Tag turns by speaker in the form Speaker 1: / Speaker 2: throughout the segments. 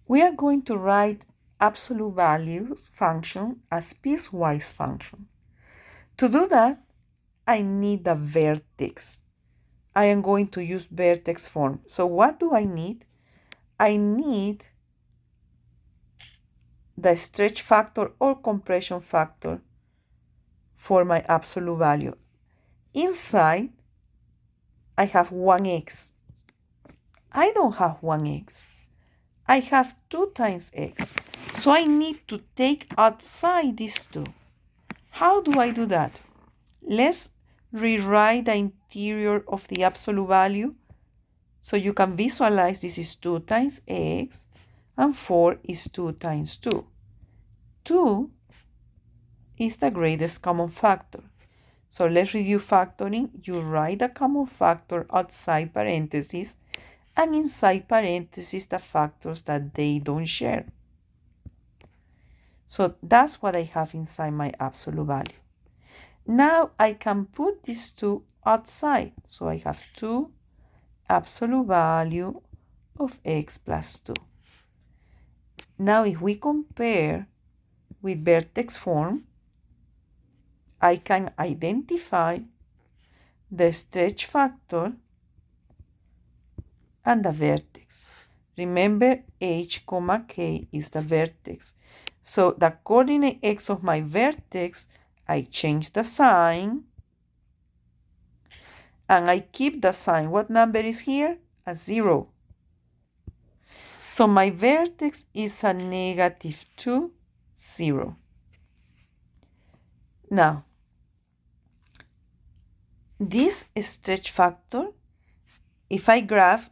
Speaker 1: We are going to write absolute values function as piecewise function. To do that, I need a vertex. I am going to use vertex form. So what do I need? I need the stretch factor or compression factor for my absolute value. Inside, I have 1x. I don't have 1x. I have 2 times x. So I need to take outside these 2. How do I do that? Let's rewrite the interior of the absolute value so you can visualize this is 2 times x and 4 is 2 times 2. 2 is the greatest common factor. So let's review factoring. You write the common factor outside parentheses and inside parentheses the factors that they don't share. So that's what I have inside my absolute value. Now I can put these 2 outside. So I have 2 absolute value of x plus 2. Now if we compare with vertex form, I can identify the stretch factor and the vertex. Remember, h, k is the vertex. So the coordinate x of my vertex, I change the sign and I keep the sign. What number is here? A 0. So my vertex is a -2, 0. Now, this stretch factor, if I graph,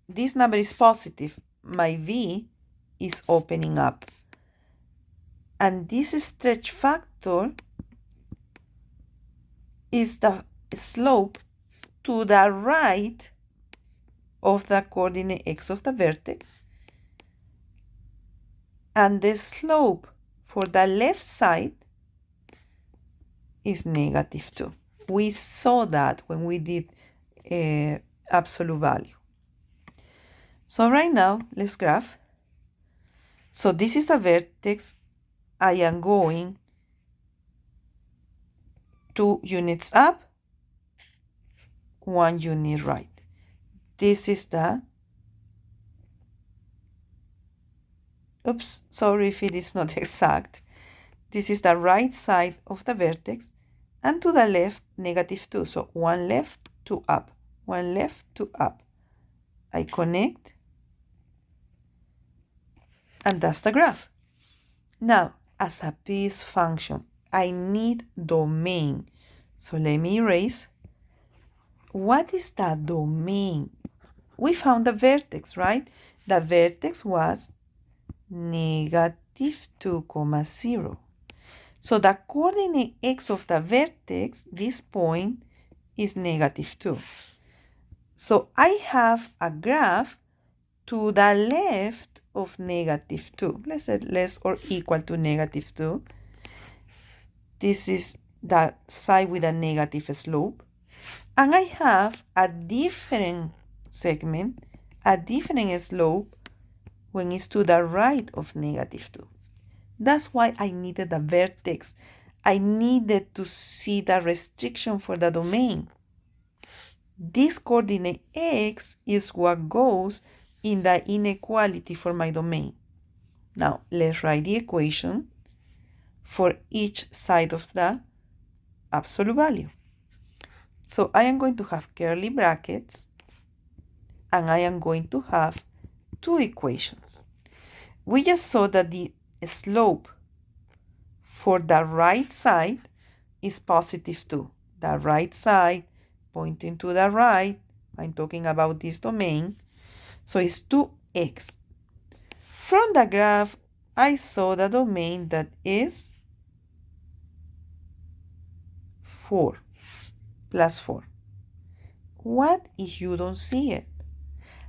Speaker 1: this number is positive. My V is opening up. And this stretch factor is the slope to the right of the coordinate x of the vertex. And the slope for the left side is -2. We saw that when we did absolute value. So right now, let's graph. So this is the vertex. I am going 2 units up, 1 unit right. This is the, oops, sorry if it is not exact. This is the right side of the vertex, and to the left, -2. So 1 left, 2 up, 1 left, 2 up. I connect, and that's the graph. Now, as a piece function, I need domain. So let me erase. What is the domain? We found the vertex, right? The vertex was -2, 0. So the coordinate x of the vertex, this point, is -2. So I have a graph to the left of -2. Let's say less or equal to -2. This is the side with a negative slope. And I have a different segment, a different slope when it's to the right of -2. That's why I needed the vertex. I needed to see the restriction for the domain. This coordinate x is what goes in the inequality for my domain. Now, let's write the equation for each side of the absolute value. So I am going to have curly brackets, and I am going to have 2 equations. We just saw that the slope for the right side is +2. The right side pointing to the right, I'm talking about this domain, so it's 2x. From the graph, I saw the domain that is 4 plus 4. What if you don't see it?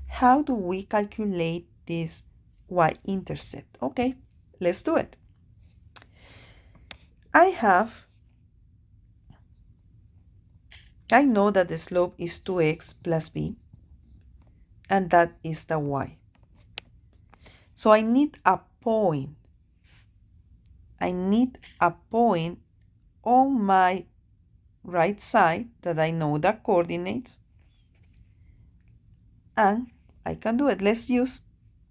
Speaker 1: How do we calculate this y-intercept? Okay, let's do it. I know that the slope is 2x plus b, and that is the y. So I need a point. I need a point on my right side that I know the coordinates. And I can do it. Let's use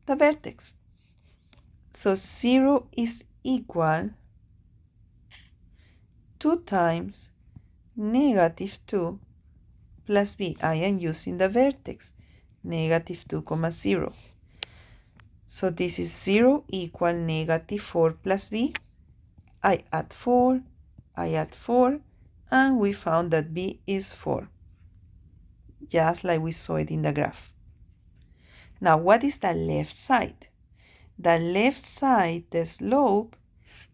Speaker 1: the vertex. So 0 is equal 2 times -2 plus b. I am using the vertex, -2, 0. So this is 0 equal -4 plus b. I add 4, and we found that b is 4, just like we saw it in the graph. Now, what is the left side? The left side, the slope,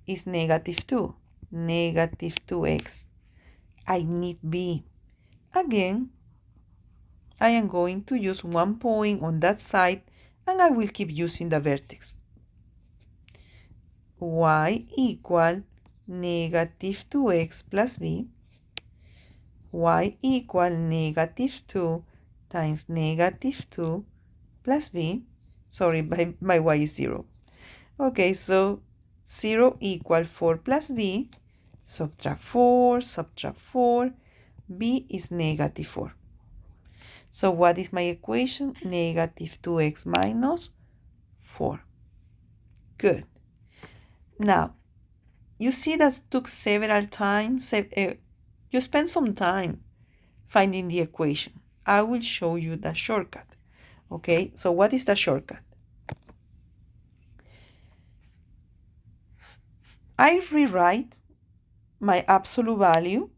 Speaker 1: is -2, -2x. I need b. Again, I am going to use 1 point on that side, and I will keep using the vertex. Y equal -2x plus b. Y equal -2 times -2 plus b. Sorry, my y is 0. Okay, so 0 equal 4 plus b. Subtract 4, b is -4. So what is my equation? -2x minus 4. Good. Now, you see that took several times. You spend some time finding the equation. I will show you the shortcut. Okay, so what is the shortcut? I rewrite my absolute value.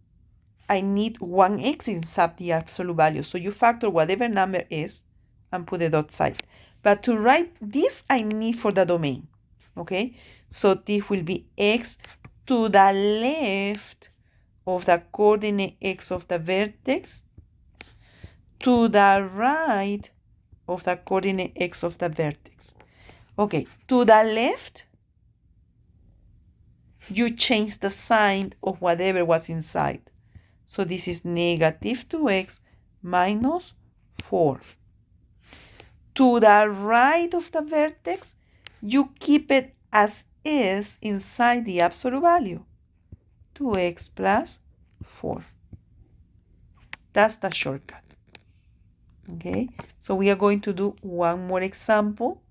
Speaker 1: I need 1x inside the absolute value. So you factor whatever number is and put a dot side. But to write this, I need for the domain. Okay, so this will be x to the left of the coordinate x of the vertex to the right of the coordinate x of the vertex. Okay, to the left, you change the sign of whatever was inside. So this is -2x minus 4. To the right of the vertex, you keep it as is inside the absolute value, 2x plus 4. That's the shortcut. Okay, so we are going to do one more example.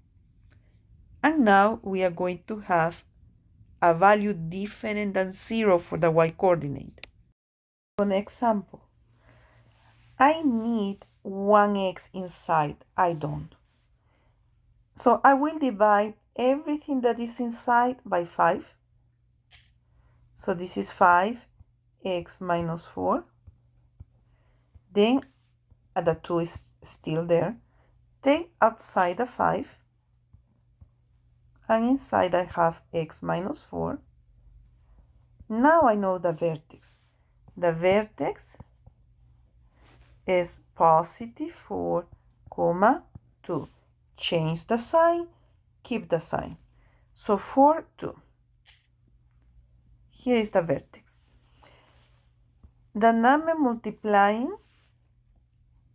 Speaker 1: And now we are going to have a value different than 0 for the y coordinate. An example. I need 1x inside. I don't. So I will divide everything that is inside by 5. So this is 5x minus 4. Then the 2 is still there. Take outside the 5. And inside I have x minus 4. Now I know the vertex. The vertex is +4, 2. Change the sign, keep the sign. So 4, 2. Here is the vertex. The number multiplying,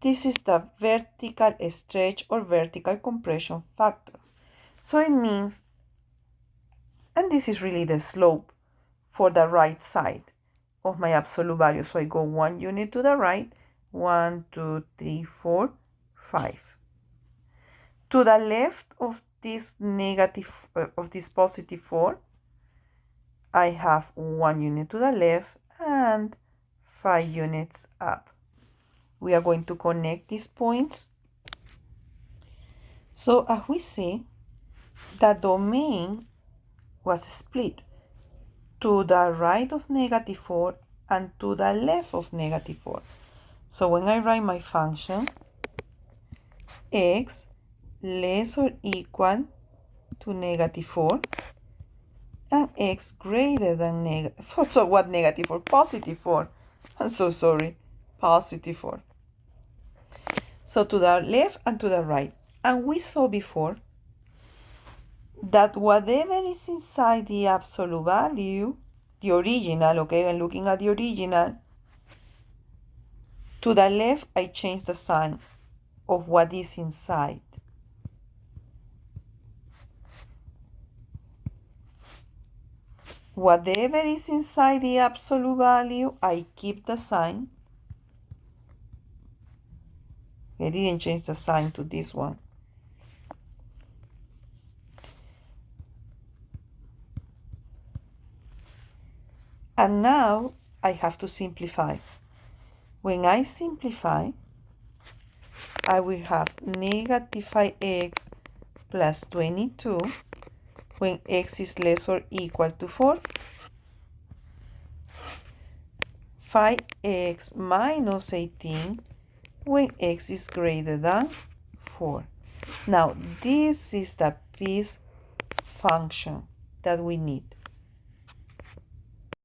Speaker 1: this is the vertical stretch or vertical compression factor. So it means, and this is really the slope for the right side of my absolute value. So I go 1 unit to the right, 1, 2, 3, 4, 5. To the left of this +4, I have 1 unit to the left and 5 units up. We are going to connect these points. So as we see, the domain was split to the right of -4 and to the left of -4. So when I write my function, x less or equal to -4 and x greater than -4. So what -4? +4. I'm so sorry. +4. So to the left and to the right. And we saw before that whatever is inside the absolute value, the original, okay, I'm looking at the original, to the left I change the sign of what is inside. Whatever is inside the absolute value, I keep the sign. I didn't change the sign to this one. And now I have to simplify. When I simplify, I will have negative 5x plus 22 when x is less or equal to 4. 5x minus 18 when x is greater than 4. Now, this is the piece function that we need.